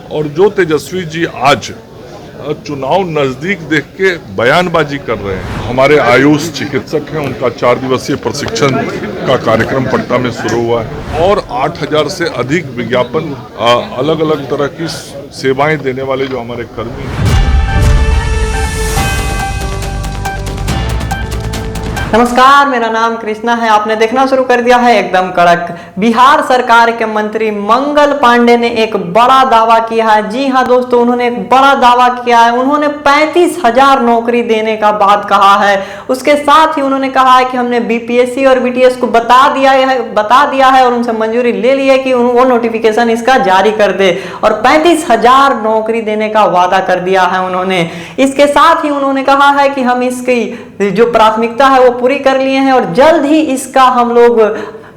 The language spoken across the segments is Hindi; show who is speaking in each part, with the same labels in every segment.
Speaker 1: और जो तेजस्वी जी आज चुनाव नजदीक देख के बयानबाजी कर रहे हैं। हमारे आयुष चिकित्सक हैं, उनका 4 दिवसीय प्रशिक्षण का कार्यक्रम पटना में शुरू हुआ है और 8000 से अधिक विज्ञापन अलग अलग तरह की सेवाएं देने वाले जो हमारे कर्मी हैं।
Speaker 2: नमस्कार, मेरा नाम कृष्णा है। आपने देखना शुरू कर दिया है एकदम कड़क। बिहार सरकार के मंत्री मंगल पांडे ने एक बड़ा दावा किया है। जी हां दोस्तों, उन्होंने एक बड़ा दावा किया है। उन्होंने 35,000 नौकरी देने का बात कहा है। उसके साथ ही उन्होंने कहा है कि हमने बीपीएससी और बीटीएस को बता दिया है और उनसे मंजूरी ले ली है कि वो नोटिफिकेशन इसका जारी कर दे और 35,000 नौकरी देने का वादा कर दिया है उन्होंने। इसके साथ ही उन्होंने कहा है कि हम इसकी जो प्राथमिकता है वो पूरी कर लिए हैं और जल्द ही इसका हम लोग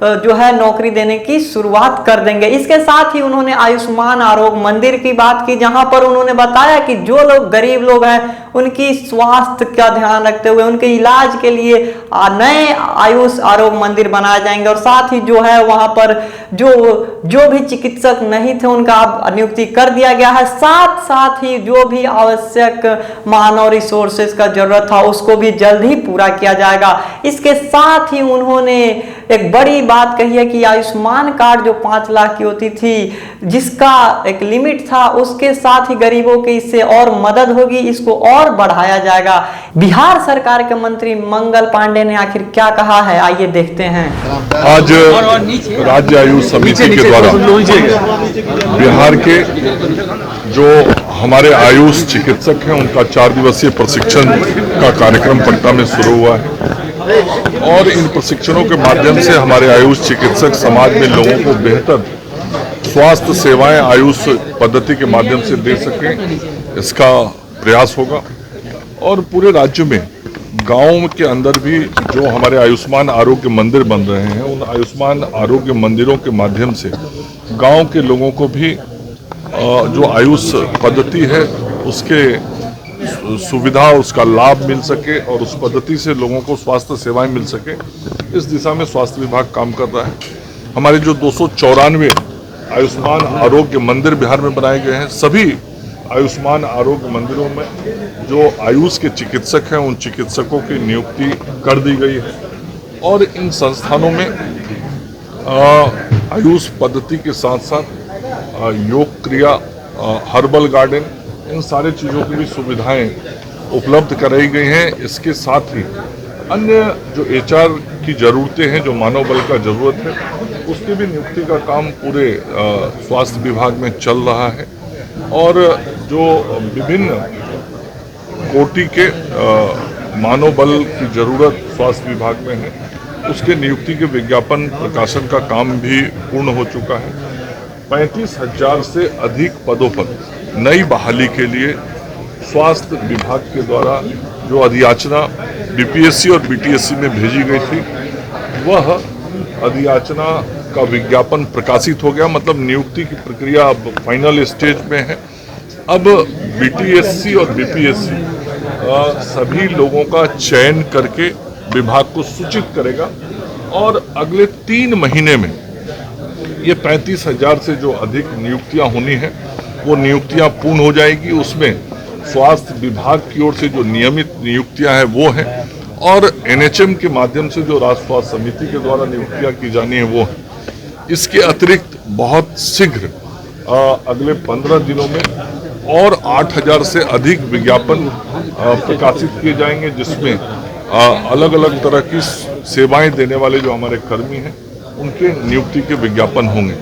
Speaker 2: जो है नौकरी देने की शुरुआत कर देंगे। इसके साथ ही उन्होंने आयुष्मान आरोग्य मंदिर की बात की, जहां पर उन्होंने बताया कि जो लोग गरीब लोग हैं उनकी स्वास्थ्य का ध्यान रखते हुए उनके इलाज के लिए नए आयुष आरोग्य मंदिर बनाए जाएंगे और साथ ही जो है वहां पर जो भी चिकित्सक नहीं थे उनका नियुक्ति कर दिया गया है। साथ ही जो भी आवश्यक मानव रिसोर्सेज का जरूरत था उसको भी जल्द ही पूरा किया जाएगा। इसके साथ ही उन्होंने एक बड़ी बात कही है कि आयुष्मान कार्ड जो 5 लाख की होती थी, जिसका एक लिमिट था, उसके साथ ही गरीबों की इससे और मदद होगी, इसको और बढ़ाया जाएगा। बिहार सरकार के मंत्री मंगल पांडे ने आखिर क्या कहा है, आइए देखते हैं।
Speaker 1: आज राज्य आयुष समिति के द्वारा बिहार के जो हमारे आयुष चिकित्सक हैं उनका 4 दिवसीय प्रशिक्षण का कार्यक्रम पटना में शुरू हुआ है और इन प्रशिक्षणों के माध्यम से हमारे आयुष चिकित्सक समाज में लोगों को बेहतर स्वास्थ्य सेवाएं आयुष पद्धति के माध्यम से दे सकें, इसका प्रयास होगा। और पूरे राज्य में गांव के अंदर भी जो हमारे आयुष्मान आरोग्य मंदिर बन रहे हैं, उन आयुष्मान आरोग्य मंदिरों के माध्यम से गांव के लोगों को भी जो आयुष पद्धति है उसके सुविधा, उसका लाभ मिल सके और उस पद्धति से लोगों को स्वास्थ्य सेवाएं मिल सके, इस दिशा में स्वास्थ्य विभाग काम कर रहा है। हमारे जो 294 आयुष्मान आरोग्य मंदिर बिहार में बनाए गए हैं, सभी आयुष्मान आरोग्य मंदिरों में जो आयुष के चिकित्सक हैं उन चिकित्सकों की नियुक्ति कर दी गई है और इन संस्थानों में आयुष पद्धति के साथ साथ योग क्रिया, हर्बल गार्डन, इन सारे चीज़ों की भी सुविधाएं उपलब्ध कराई गई हैं। इसके साथ ही अन्य जो एचआर की ज़रूरतें हैं, जो मानव बल का ज़रूरत है, उसकी भी नियुक्ति का काम पूरे स्वास्थ्य विभाग में चल रहा है और जो विभिन्न कोटि के मानव बल की ज़रूरत स्वास्थ्य विभाग में है, उसके नियुक्ति के विज्ञापन प्रकाशन का काम भी पूर्ण हो चुका है। 35,000 से अधिक पदों पर नई बहाली के लिए स्वास्थ्य विभाग के द्वारा जो अधियाचना बीपीएससी और बीटीएससी में भेजी गई थी, वह अधियाचना का विज्ञापन प्रकाशित हो गया। मतलब नियुक्ति की प्रक्रिया अब फाइनल स्टेज में है। अब बीटीएससी और बीपीएससी सभी लोगों का चयन करके विभाग को सूचित करेगा और अगले 3 महीने में ये 35,000 से जो अधिक नियुक्तियां होनी है वो नियुक्तियां पूर्ण हो जाएगी। उसमें स्वास्थ्य विभाग की ओर से जो नियमित नियुक्तियां हैं वो हैं और एनएचएम के माध्यम से जो राष्ट्रीय स्वास्थ्य समिति के द्वारा नियुक्तियां की जानी है वो है। इसके अतिरिक्त बहुत शीघ्र अगले 15 दिनों में और 8,000 से अधिक विज्ञापन प्रकाशित किए जाएंगे, जिसमें अलग अलग तरह की सेवाएं देने वाले जो हमारे कर्मी हैं उनके नियुक्ति के विज्ञापन होंगे।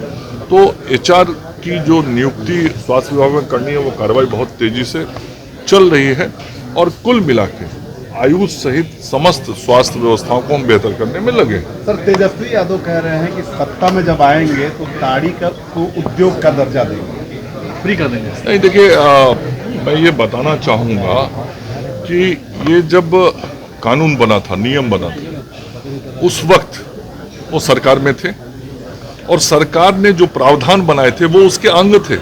Speaker 1: तो एचआर की जो नियुक्ति स्वास्थ्य विभाग में करनी है वो कार्रवाई बहुत तेजी से चल रही है और कुल मिला के आयुष सहित समस्त स्वास्थ्य व्यवस्थाओं को हम बेहतर करने में लगे।
Speaker 3: सर, तेजस्वी यादव कह रहे हैं कि सत्ता में जब आएंगे तो दाढ़ी का को उद्योग का दर्जा देंगे, फ्री कर देंगे।
Speaker 1: नहीं, देखिए, मैं ये बताना चाहूँगा कि ये जब कानून बना था, नियम बना था, उस वक्त वो सरकार में थे और सरकार ने जो प्रावधान बनाए थे वो उसके अंग थे।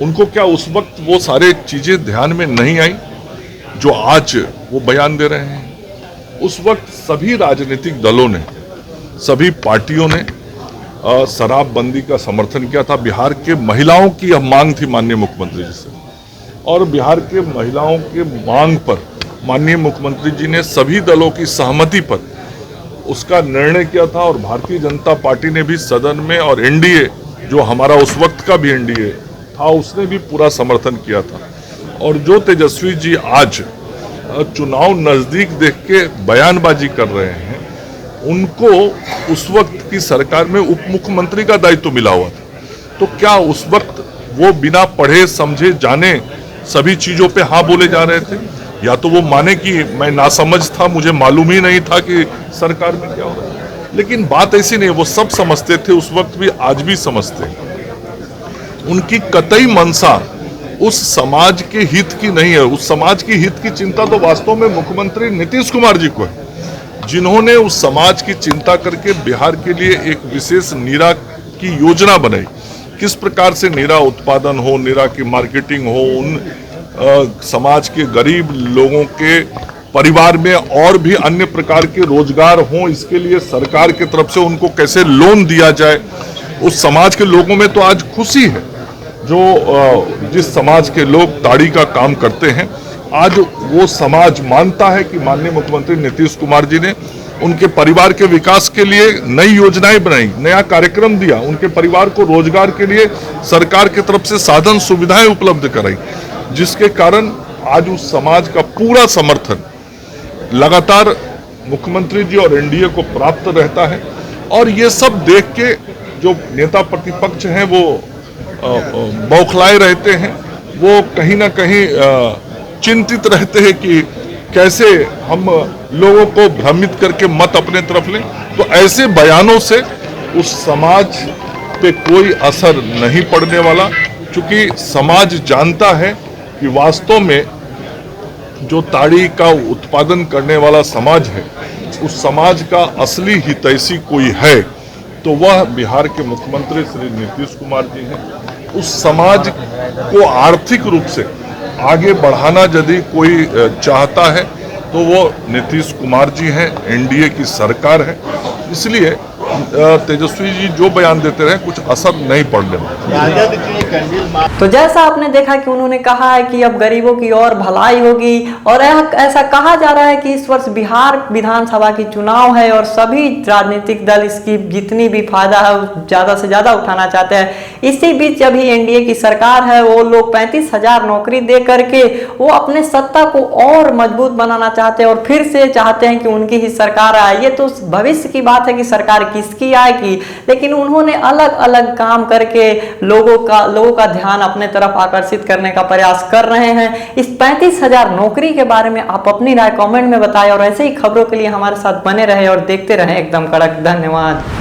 Speaker 1: उनको क्या उस वक्त वो सारे चीजें ध्यान में नहीं आई जो आज वो बयान दे रहे हैं? उस वक्त सभी राजनीतिक दलों ने, सभी पार्टियों ने शराबबंदी का समर्थन किया था। बिहार के महिलाओं की यह मांग थी माननीय मुख्यमंत्री जी से, और बिहार के महिलाओं के मांग पर माननीय मुख्यमंत्री जी ने सभी दलों की सहमति पर उसका निर्णय किया था। और भारतीय जनता पार्टी ने भी सदन में, और एनडीए जो हमारा उस वक्त का भी एनडीए था, उसने भी पूरा समर्थन किया था। और जो तेजस्वी जी आज चुनाव नजदीक देख के बयानबाजी कर रहे हैं, उनको उस वक्त की सरकार में उप मुख्यमंत्री का दायित्व मिला हुआ था, तो क्या उस वक्त वो बिना पढ़े समझे जाने सभी चीजों पे हाँ बोले जा रहे थे? या तो वो माने कि मैं नासमझ था, मुझे मालूम ही नहीं था कि सरकार में क्या हो रहा है। लेकिन बात ऐसी नहीं, वो सब समझते थे उस वक्त भी, आज भी समझते हैं। उनकी कतई मंशा उस समाज के हित की नहीं है। उस समाज की हित की चिंता तो वास्तव में मुख्यमंत्री नीतीश कुमार जी को है, जिन्होंने उस समाज की चिंता करके बिहार के लिए एक विशेष नीरा की योजना बनाई। किस प्रकार से नीरा उत्पादन हो, नीरा की मार्केटिंग हो, उन समाज के गरीब लोगों के परिवार में और भी अन्य प्रकार के रोजगार हों, इसके लिए सरकार की तरफ से उनको कैसे लोन दिया जाए। उस समाज के लोगों में तो आज खुशी है, जो जिस समाज के लोग ताड़ी का काम करते हैं, आज वो समाज मानता है कि माननीय मुख्यमंत्री नीतीश कुमार जी ने उनके परिवार के विकास के लिए नई योजनाएं बनाई, नया कार्यक्रम दिया, उनके परिवार को रोजगार के लिए सरकार की तरफ से साधन सुविधाएं उपलब्ध कराई, जिसके कारण आज उस समाज का पूरा समर्थन लगातार मुख्यमंत्री जी और एनडीए को प्राप्त रहता है। और ये सब देख के जो नेता प्रतिपक्ष हैं वो बौखलाए रहते हैं, वो कहीं ना कहीं चिंतित रहते हैं कि कैसे हम लोगों को भ्रमित करके मत अपने तरफ लें। तो ऐसे बयानों से उस समाज पे कोई असर नहीं पड़ने वाला, क्योंकि समाज जानता है कि वास्तव में जो ताड़ी का उत्पादन करने वाला समाज है, उस समाज का असली हितैषी कोई है तो वह बिहार के मुख्यमंत्री श्री नीतीश कुमार जी हैं। उस समाज को आर्थिक रूप से आगे बढ़ाना यदि कोई चाहता है तो वो नीतीश कुमार जी हैं, एनडीए की सरकार है। इसलिए तेजस्वी जी जो बयान देते रहे कुछ असर नहीं पड़ने वाला।
Speaker 2: तो जैसा आपने देखा कि उन्होंने कहा है कि अब गरीबों की और भलाई होगी, और ऐसा कहा जा रहा है कि इस वर्ष बिहार विधानसभा की चुनाव है और सभी राजनीतिक दल इसकी जितनी भी फायदा है ज्यादा से ज्यादा उठाना चाहते हैं। इसी बीच अभी एनडीए की सरकार है, वो लोग 35,000 नौकरी दे करके वो अपने सत्ता को और मजबूत बनाना चाहते हैं और फिर से चाहते हैं कि उनकी ही सरकार आए। ये तो भविष्य की बात है कि सरकार किसकी आएगी, लेकिन उन्होंने अलग अलग काम करके लोगों का ध्यान अपने तरफ आकर्षित करने का प्रयास कर रहे हैं। इस 35,000 नौकरी के बारे में आप अपनी राय कमेंट में बताएं और ऐसे ही खबरों के लिए हमारे साथ बने रहे और देखते रहे एकदम कड़क। धन्यवाद।